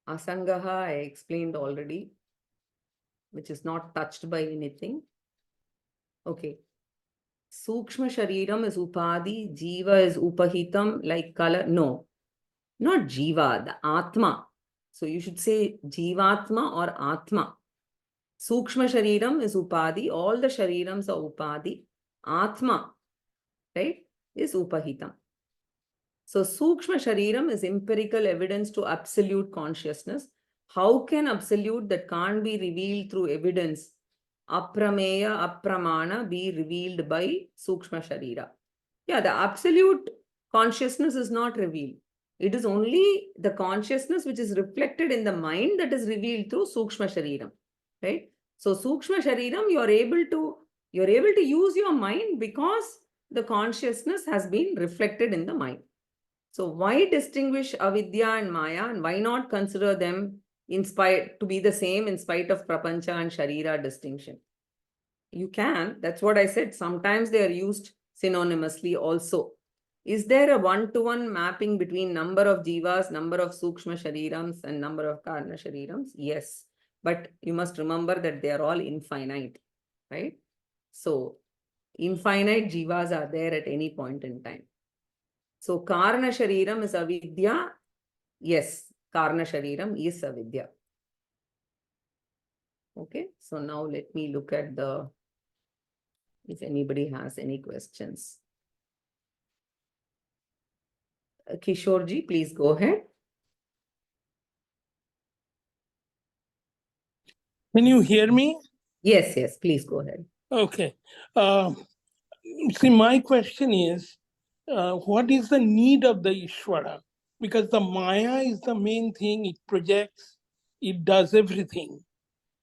Asangaha I explained already, which is not touched by anything. Okay. Sukshma Shariram is Upadhi, Jiva is Upahitam, like color. No, not Jiva, the Atma. So you should say Jivatma or Atma. Sukshma Shariram is Upadhi, all the Sharirams are Upadhi. Atma, right, is Upahitam. So Sukshma Shariram is empirical evidence to absolute consciousness. How can absolute that can't be revealed through evidence, aprameya, apramana, be revealed by Sukshma Sharira? Yeah, the absolute consciousness is not revealed. It is only the consciousness which is reflected in the mind that is revealed through Sukshma Shariram, right? So Sukshma Shariram, you're able to use your mind because the consciousness has been reflected in the mind. So why distinguish avidya and maya, and why not consider them to be the same in spite of prapancha and sharira distinction? You can. That's what I said. Sometimes they are used synonymously also. Is there a one-to-one mapping between number of jivas, number of sukshma sharirams, and number of karna sharirams? Yes. But you must remember that they are all infinite, right? So infinite jivas are there at any point in time. So Karna Shariram is avidya. Yes, Karna Shariram is avidya. Okay, so now let me look at if anybody has any questions. Kishorji, please go ahead. Can you hear me? Yes, please go ahead. Okay. See, my question is, what is the need of the Ishvara? Because the Maya is the main thing, it projects, it does everything.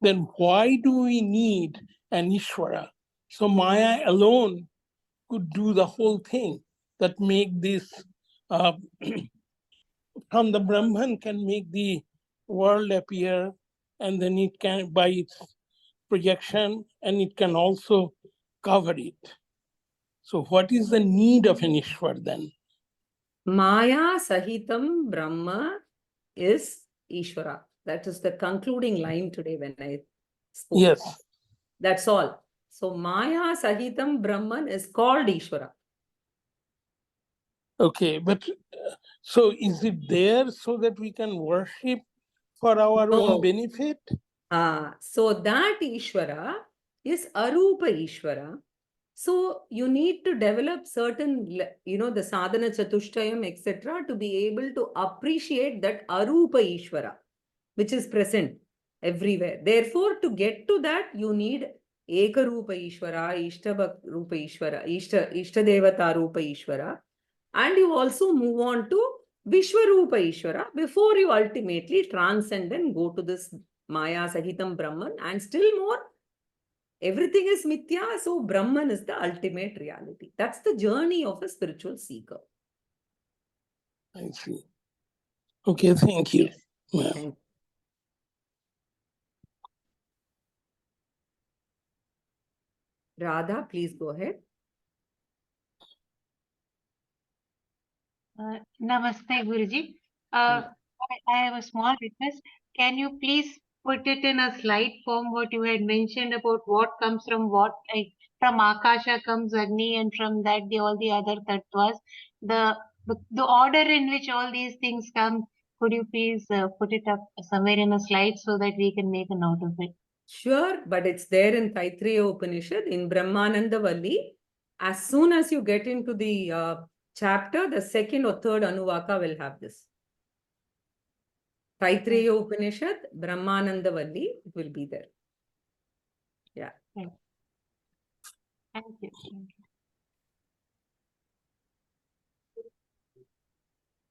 Then why do we need an Ishvara? So Maya alone could do the whole thing that make this, from the Brahman can make the world appear, and then it can, by its projection, and it can also cover it. So what is the need of an Ishwar then? Maya Sahitam Brahma is Ishvara. That is the concluding line today when I spoke. Yes. That's all. So Maya Sahitam Brahman is called Ishvara. Okay, but so is it there so that we can worship for our own benefit? So that Ishvara is Arupa Ishvara. So you need to develop certain, the sadhana chatushtayam, etc., to be able to appreciate that Arupa Ishvara, which is present everywhere. Therefore, to get to that, you need Ekarupa Ishvara, Rupa Ishvara, Ishtadevata Rupa Ishvara, and you also move on to Vishwarupa Ishvara before you ultimately transcend and go to this Maya Sahitam Brahman, and still more, everything is mithya, so Brahman is the ultimate reality. That's the journey of a spiritual seeker. I see. Okay, thank you. Yeah. Thank you. Radha, please go ahead. Namaste, Guruji. I have a small request. Can you please put it in a slide form what you had mentioned about what comes from what? Like from Akasha comes Agni, and from that all the other tattvas. The order in which all these things come. Could you please put it up somewhere in a slide so that we can make a note of it? Sure, but it's there in Taittiriya Upanishad in Brahmananda Valli. As soon as you get into the chapter, the second or third Anuvaka will have this. Taittiriya Upanishad, Brahmananda Valli, it will be there. Yeah. Thank you.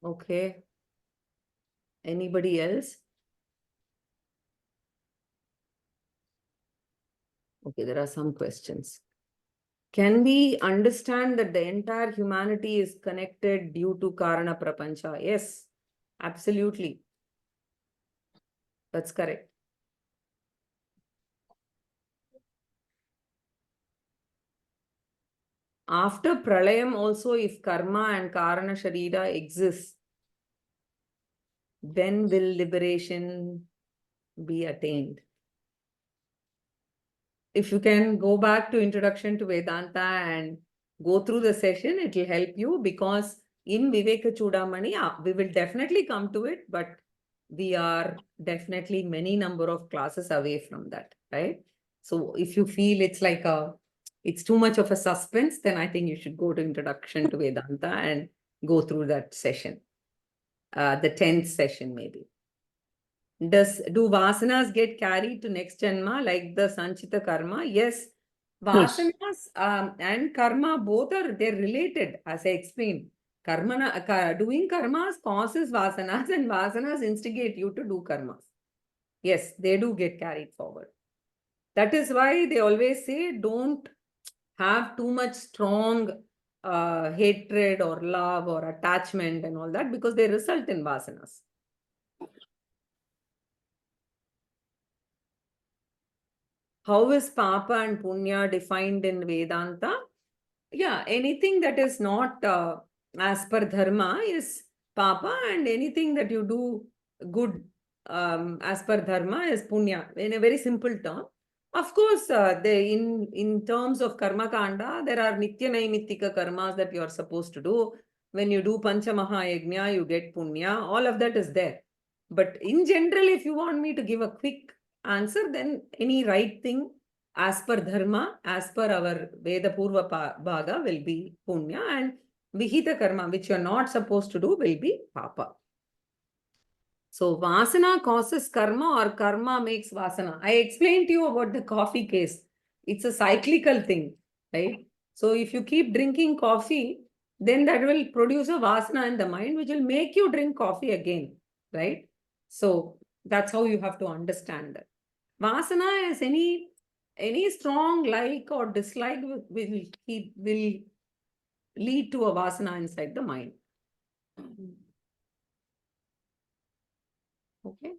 Okay. Anybody else? Okay, there are some questions. Can we understand that the entire humanity is connected due to Karana Prapancha? Yes, absolutely. That's correct. After Pralayam also, if Karma and Karana Sharira exists, then will liberation be attained. If you can go back to Introduction to Vedanta and go through the session, it will help you, because in Vivekachudamani, we will definitely come to it, but we are definitely many number of classes away from that, right? So if you feel it's too much of a suspense, then I think you should go to Introduction to Vedanta and go through that session, the 10th session maybe. Do vasanas get carried to next janma like the sanchita karma? Yes. Vasanas and karma both they're related, as I explained. Doing karmas causes vasanas, and vasanas instigate you to do karmas. Yes, they do get carried forward. That is why they always say don't have too much strong hatred or love or attachment and all that, because they result in vasanas. How is Papa and Punya defined in Vedanta? Yeah, anything that is not as per Dharma is Papa, and anything that you do good as per Dharma is Punya, in a very simple term. Of course, in terms of Karma Kanda, there are Nitya Naimittika karmas that you are supposed to do. When you do Pancha Maha Yajna, you get Punya. All of that is there. But in general, if you want me to give a quick answer, then any right thing as per Dharma, as per our Veda Purva Bhaga, will be Punya, and Vihita Karma, which you are not supposed to do, will be Papa. So Vasana causes karma, or karma makes Vasana. I explained to you about the coffee case. It's a cyclical thing, right? So if you keep drinking coffee, then that will produce a Vasana in the mind, which will make you drink coffee again, right? So that's how you have to understand that. Vasana is any strong like or dislike will lead to a Vasana inside the mind. Okay.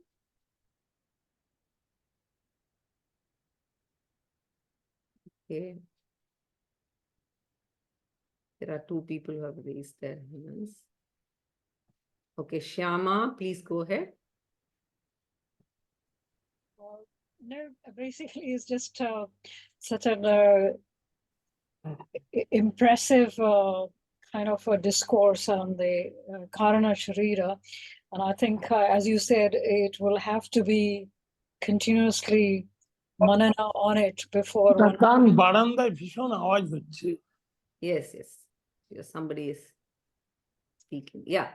Okay. There are two people who have raised their hands. Okay, Shyama, please go ahead. No, basically it's just such an impressive kind of a discourse on the Karana Sharira. And I think, as you said, it will have to be continuously manana on it before one. Yes, yes. Somebody is speaking. Yeah,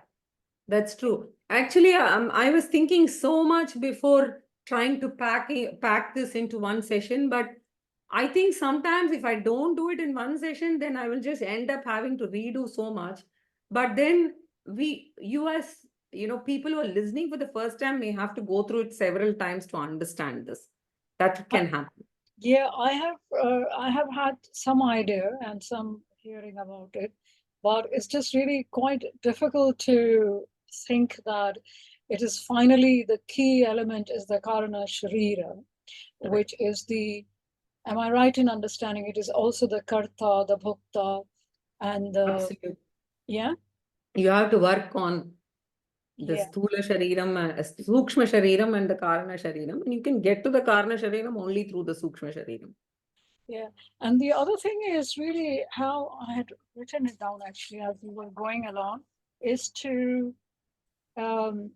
that's true. Actually, I was thinking so much before trying to pack this into one session, but I think sometimes if I don't do it in one session, then I will just end up having to redo so much. But then you as people who are listening for the first time may have to go through it several times to understand this. That can happen. Yeah, I have had some idea and some hearing about it, but it's just really quite difficult to think that it is finally the key element is the Karana Sharira, which is the, am I right in understanding it is also the Karta, the Bhukta, and the, Absolutely. yeah? You have to work on the Yeah. Sthula Shariram, Sukshma Shariram and the Karana Shariram. And you can get to the Karana Shariram only through the Sukshma Shariram. Yeah. And the other thing is really how I had written it down actually as we were going along is to how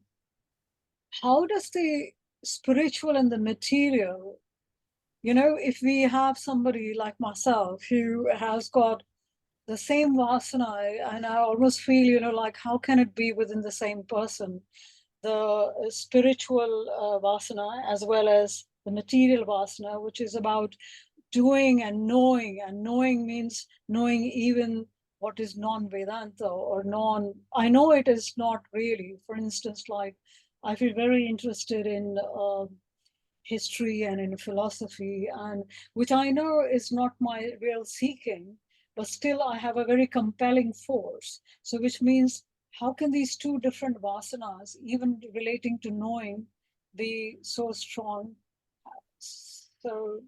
does the spiritual and the material, if we have somebody like myself who has got the same vasana, and I almost feel, like how can it be within the same person? The spiritual vasana as well as the material vasana, which is about doing and knowing means knowing even what is non-Vedanta or I know it is not really. For instance, like I feel very interested in history and in philosophy, and which I know is not my real seeking, but still I have a very compelling force. So which means how can these two different vasanas, even relating to knowing, be so strong? So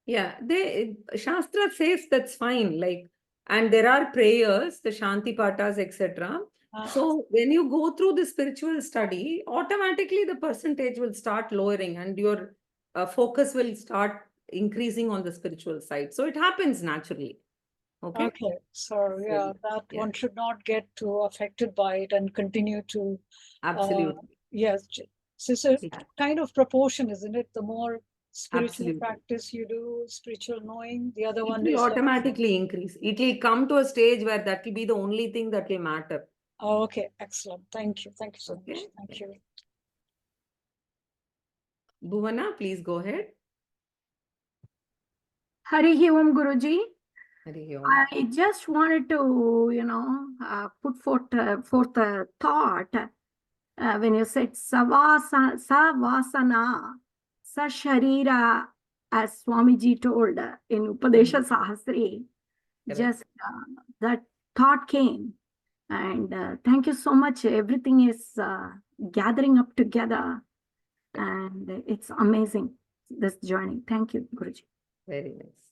yeah, Shastra says that's fine. And there are prayers, the Shanti Patas, etc. So when you go through the spiritual study, automatically the percentage will start lowering and your focus will start increasing on the spiritual side. So it happens naturally. Okay. Okay, so yeah, that yeah. one should not get too affected by it and continue to, Absolutely. yes, so it's a Yeah. kind of proportion, isn't it? The more spiritual Absolutely. practice you do, spiritual knowing, the other It one will is like, automatically increase. It will come to a stage where that will be the only thing that will matter. oh, okay, excellent. Thank you. Thank you so much. Okay. Thank you. Bhuvana, please go ahead. Hari Om Guruji. Hari Om. I just wanted to, put forth a thought when you said savasana, sa sharira, as Swamiji told in Upadesha Sahasri. Correct. Just that thought came. And thank you so much. Everything is gathering up together. And it's amazing, this journey. Thank you, Guruji. Very nice.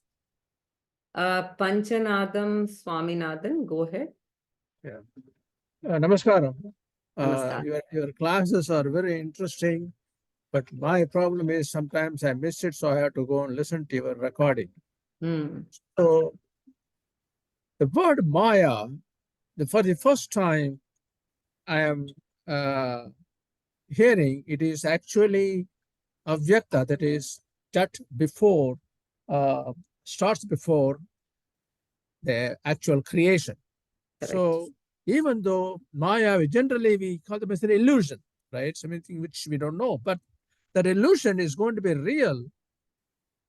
Panchanadam Swaminathan, go ahead. Yeah. Namaskaram. Namaskar. Your classes are very interesting, but my problem is sometimes I miss it, so I have to go and listen to your recording. So the word Maya, for the first time I am hearing, it is actually avyakta, that is that before, starts before the actual creation. Correct. So even though Maya, generally we call them as an illusion, right? Something which we don't know, but that illusion is going to be real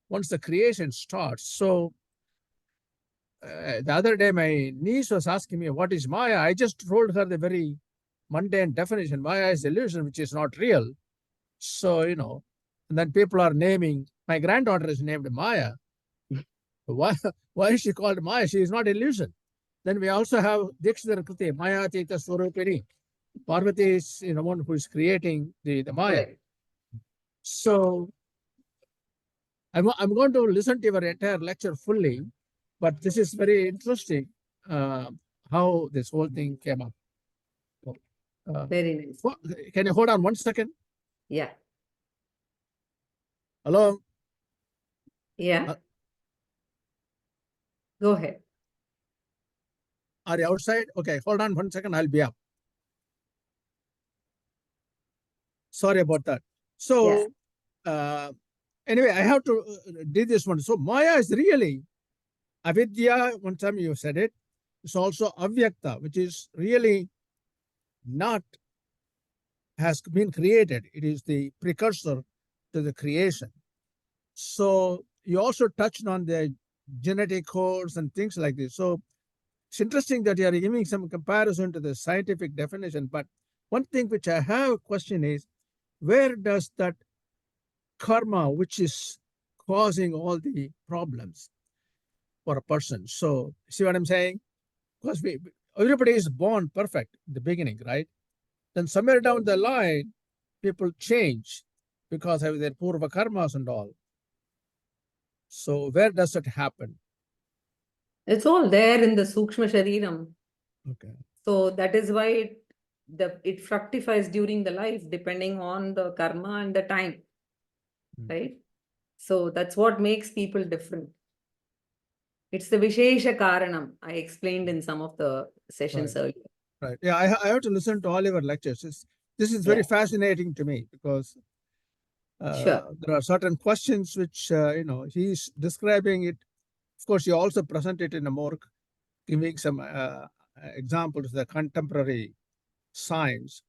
once the creation starts. So the other day, my niece was asking me, what is Maya? I just told her the very mundane definition. Maya is illusion, which is not real. So, and then people are naming, my granddaughter is named Maya. Why is she called Maya? She is not illusion. Then we also have Dikshidhar Kriti, Maya Tita Swarupini. Parvati is one who is creating the Maya. Correct. So I'm going to listen to your entire lecture fully, but this is very interesting how this whole thing came up. Very nice. Can you hold on 1 second? Yeah. Hello? Yeah. Go ahead. Are you outside? Okay, hold on 1 second. I'll be up. Sorry about that. So, anyway, I have to do this one. So, Maya is really avidya. One time you said it. It's also avyakta, which is really not has been created. It is the precursor to the creation. So, you also touched on the genetic codes and things like this. So, it's interesting that you are giving some comparison to the scientific definition. But one thing which I have a question is, where does that karma, which is causing all the problems for a person? So, see what I'm saying? Because everybody is born perfect in the beginning, right? Then somewhere down the line, people change because of their purva karmas and all. So, where does it happen? It's all there in the Sukshma Shariram. Okay. So that is why it fructifies during the life, depending on the karma and the time. Right? So that's what makes people different. It's the Vishesha Karanam I explained in some of the sessions earlier. Right. Yeah, I have to listen to all your lectures. This is very fascinating to me because there are certain questions which, he's describing it. Of course, you also present it in a more, giving some examples of the contemporary science.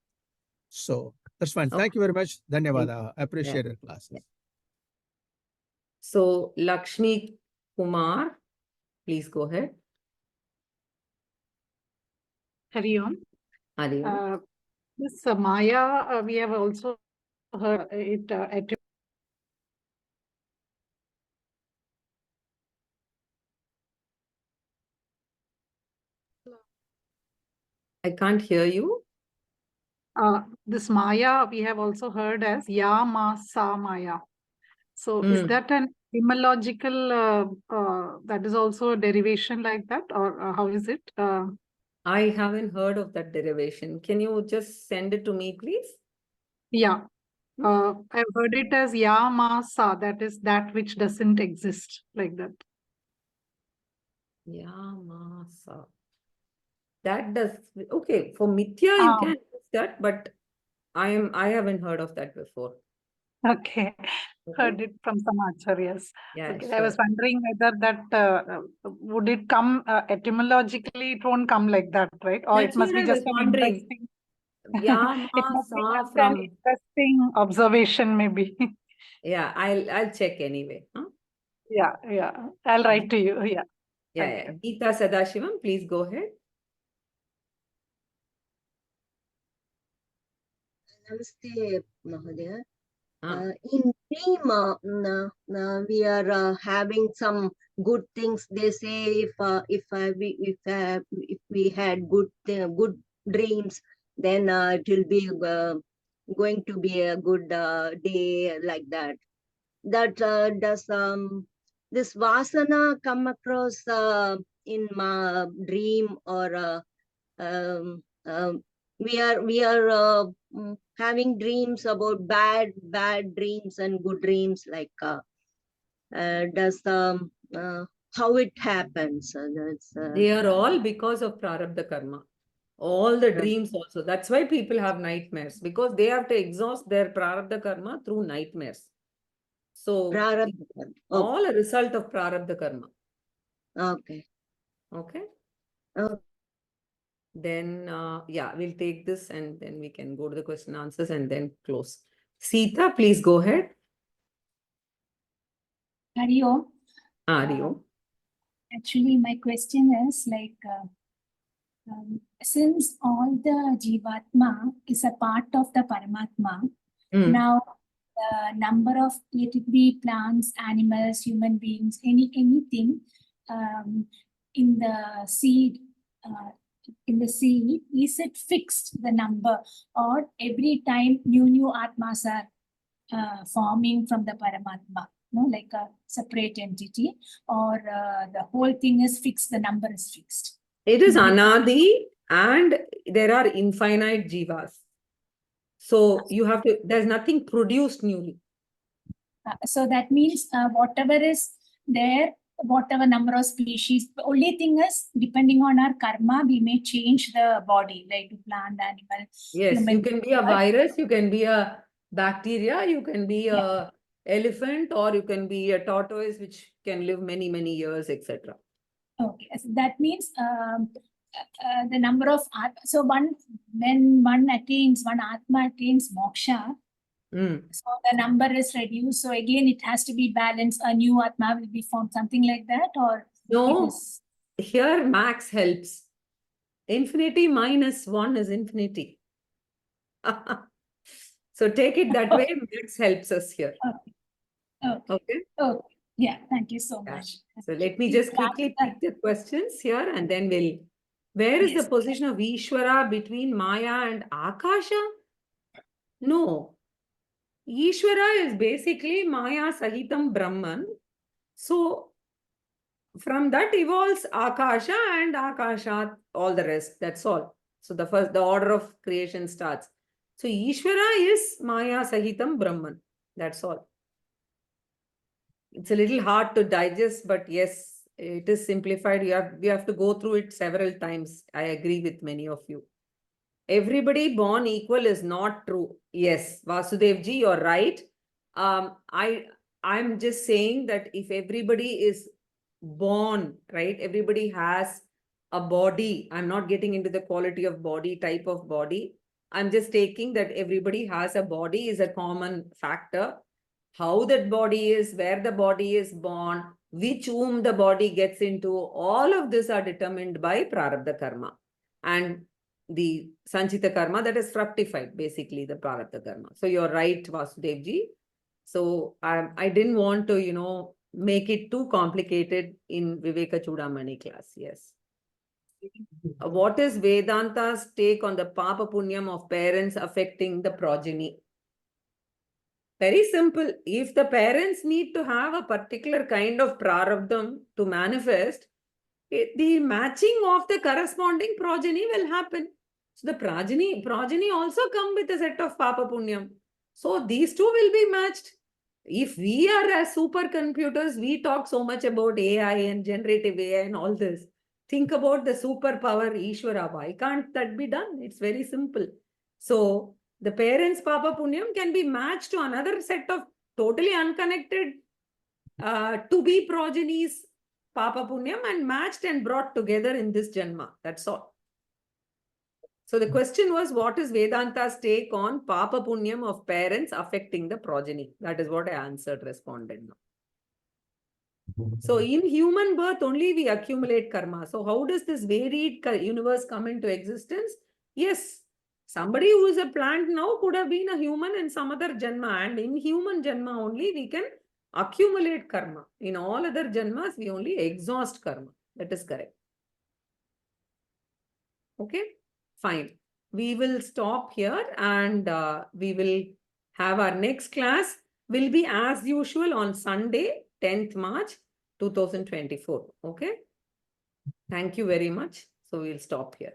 So that's fine. Thank you very much. Dhanyavada. I appreciate your classes. So Lakshmi Kumar, please go ahead. Hari Om. Hari Om. This Maya, we have also heard it I can't hear you. this Maya, we have also heard as Yama-Samaya. So is that an etymological, that is also a derivation like that, or how is it? I haven't heard of that derivation. Can you just send it to me, please? Yeah. I've heard it as yamasa, that is that which doesn't exist, like that. Vyoma-samskrta. That does, okay, for Mithya you Ah. can use that, but I haven't heard of that before. Okay. Okay. Heard it from some acharyas. Yeah, Okay. sure. I was wondering whether that would it come etymologically, it won't come like that, right? Or That's it must what be I just was an wondering. interesting it must be Vyoma-sa just an from, interesting observation, maybe. yeah, I'll check anyway. Huh? Yeah. I'll write to you. Yeah. Yeah, Okay. yeah. Geeta Sadashivam, please go ahead. Namaste, Mahodaya. Ah. In dream, we are having some good things. They say if we had good dreams, then it will be going to be a good day, like that. That does this vasana come across in my dream, or um, um, we are having dreams about bad dreams and good dreams, like does how it happens. They are all because of prarabdha karma. All the Right. dreams also. That's why people have nightmares, because they have to exhaust their prarabdha karma through nightmares. So Prarabdha. Okay. all a result of prarabdha karma. Okay. Okay. Okay. Then yeah, we'll take this and then we can go to the question and answers and then close. Sita, please go ahead. Hari Om. Ariyo. Actually, my question is like, since all the Jivatma is a part of the Paramatma, now the number of, let it be plants, animals, human beings, anything in the seed, is it fixed, the number, or every time new Atmas are forming from the Paramatma? No, like a separate entity, or the whole thing is fixed, the number is fixed. It is anadi and there are infinite jivas. So you have to, there's nothing produced newly. So that means whatever is there, whatever number of species, the only thing is depending on our karma, we may change the body, like plant, animal. Yes, human you can be a virus, you can be a bacteria, you can be a elephant, or you can be a tortoise, which can live many, many years, etc. Okay, so that means the number of so when one atma attains moksha, so the number is reduced. So again, it has to be balanced. A new atma will be formed, something like that, or no. Here max helps. Infinity minus 1 is infinity. So take it that way. Max helps us here. Okay. Yeah, thank you so much. So let me just quickly pick the questions here and then we'll. Where is the position of Ishvara between Maya and Akasha? No. Ishvara is basically Maya Sahitam Brahman. So from that evolves Akasha and Akasha, all the rest. That's all. So the order of creation starts. So Ishvara is Maya Sahitam Brahman. That's all. It's a little hard to digest, but yes, it is simplified. We have to go through it several times. I agree with many of you. Everybody born equal is not true. Yes, Vasudevji, you're right. I'm just saying that if everybody is born, right, everybody has a body. I'm not getting into the quality of body, type of body. I'm just taking that everybody has a body is a common factor. How that body is, where the body is born, which womb the body gets into, all of this are determined by prarabdha karma. And the sanchita karma that is fructified, basically the prarabdha karma. So you're right, Vasudevji. So I didn't want to, make it too complicated in Vivekachudamani class. Yes. What is Vedanta's take on the papa punyam of parents affecting the progeny? Very simple. If the parents need to have a particular kind of prarabdham to manifest, the matching of the corresponding progeny will happen. So the progeny also come with a set of Papa Punyam. So these two will be matched. If we are as supercomputers, we talk so much about AI and generative AI and all this. Think about the superpower Ishvara. Why can't that be done? It's very simple. So the parents' Papa Punyam can be matched to another set of totally unconnected to-be progenies Papa Punyam and matched and brought together in this Janma. That's all. So the question was, what is Vedanta's take on Papa Punyam of parents affecting the progeny? That is what I answered, responded now. So in human birth only we accumulate karma. So how does this varied universe come into existence? Yes, somebody who is a plant now could have been a human in some other Janma, and in human Janma only we can accumulate karma. In all other Janmas we only exhaust karma. That is correct. Okay, fine. We will stop here and we will have our next class will be as usual on Sunday, 10th March 2024. Okay. Thank you very much. So we'll stop here.